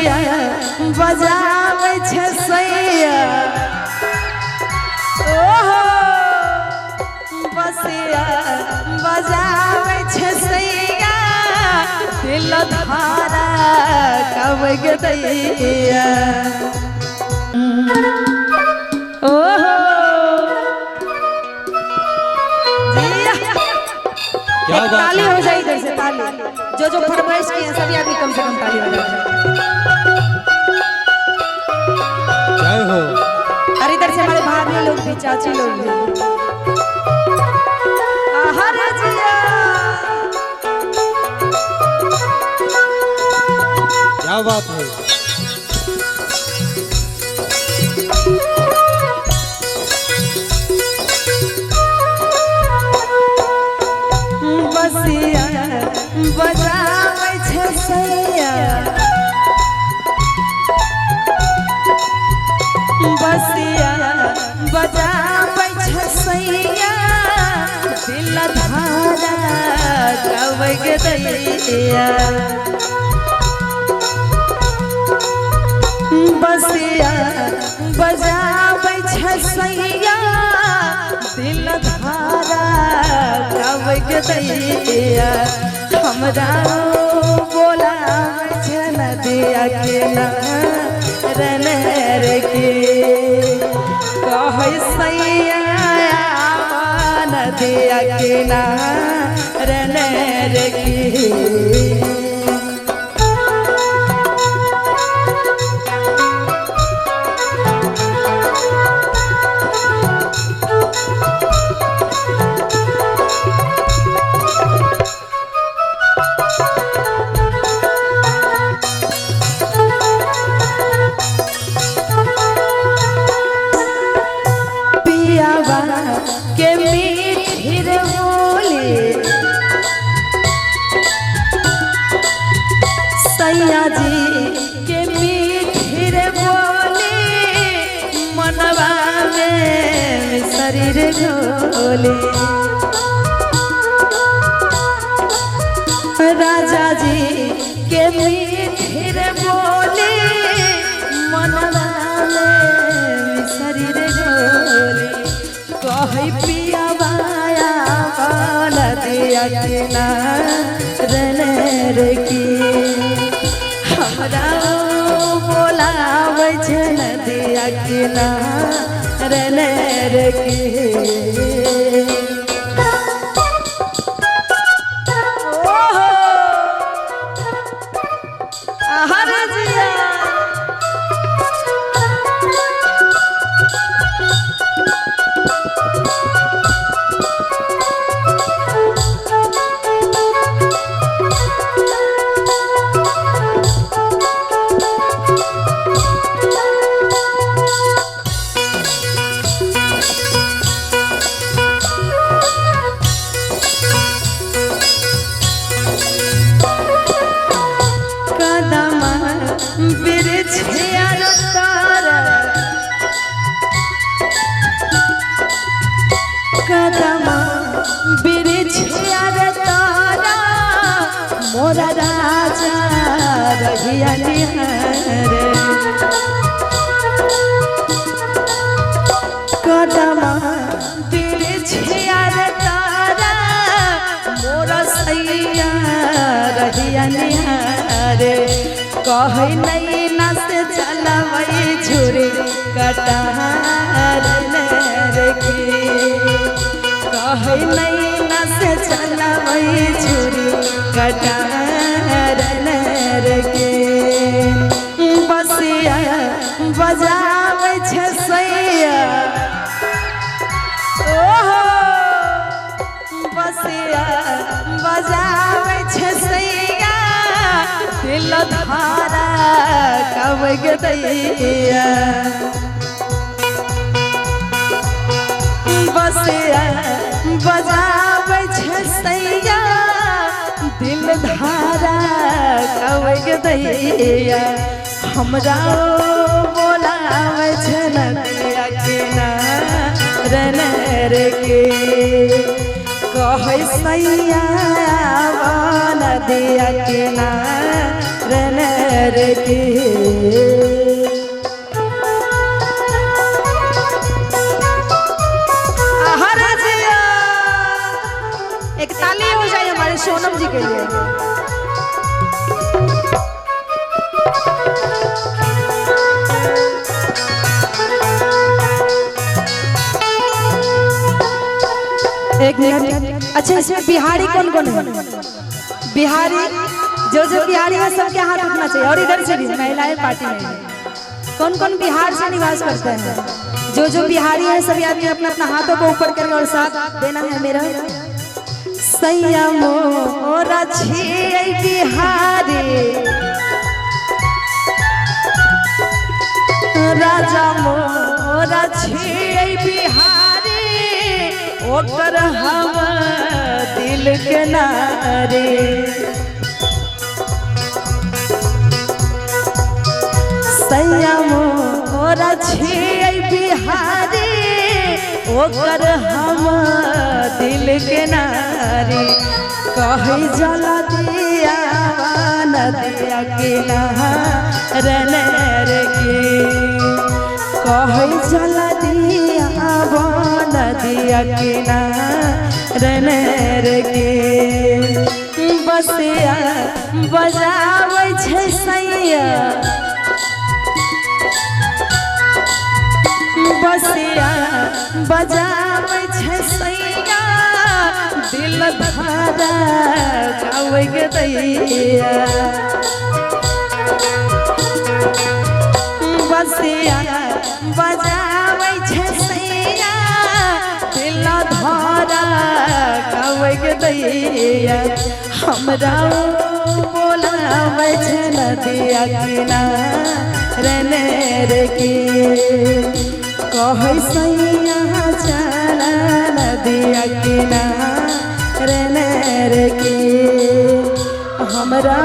बसिया बजावे छे सैया ओहो बसिया बजावे छे सैया दिल धारा कब गदैया ओहो ताली हो जाए इधर से ताली जो फरमाइश की है सभी आदमी कम से कम ताली बजाओ जय हो। और इधर से हमारे भाभी लोग भी चाची लोग भी हर जिया क्या बात है। बसिया बजावे छे सैया बसिया बजावे छे सैया दिल धारा कब गदैया बसिया बजावे छे सैया दिल धारा कब गदैया हमरा बोला छन दिया के रनर के कह सैया न दिया के रनर के के मीठिर बोले सैया जी के मीठिर बोले मनवा में शरीर ढोले राजा जी के मीठिर बोले मनवा में शरीर ढोले कही पिया बाया बाल दिया रनर की हमरा बोलावे छन दिया रनर की ओहो हर जिया कदमा बिरछिया रे तारा मोरा राजा रहिया निहारे कदमा बिरछिया रे तारा मोरा सैया रहिया निहारे कहे नहीं न से चलवई छुरी कटार के कहे नहीं न से चलवई छुरी कटार के बसिया बजावे छे सैया ओहो बसिया बजावे छे सैया दिल धारा कब गदैया बसिया बजावे छे सैया दिल धारा कब गदैया हमरा बोलावे छन दिया के रनर के कहे सैया नदिया किनारे के एक ताली हो जाए हमारे सोनम जी के लिए। एक मिनट। अच्छा इसमें बिहारी कौन कौन है? बिहारी जो बिहारी है सबके हाथ उठना चाहिए। और इधर से भी महिलाएं पार्टी में कौन कौन बिहार से निवास करते हैं? जो बिहारी है सभी आदमी अपना अपना हाथों को ऊपर करके और साथ देना है मेरा। सैया मोरा छियै बिहारी राजा मोरा छियै बिहारी ओकर हम दिल के नारे। सैया मोरा छियै बिहारी ओकर हम दिल के नारे। कहे जला दिया नदिया किनारे के कहे जला दिया नदिया किनारे के बसिया बजाबै छै सैया बसिया बजाबै छै सैया दिल धारा गावे के दैया। बसिया बजाबै छै सैया दिल धारा गावे के दैया। हमरा बोलाबै छै नदिया किनारे के कहे सैया चला नदिया किनारे के हमरा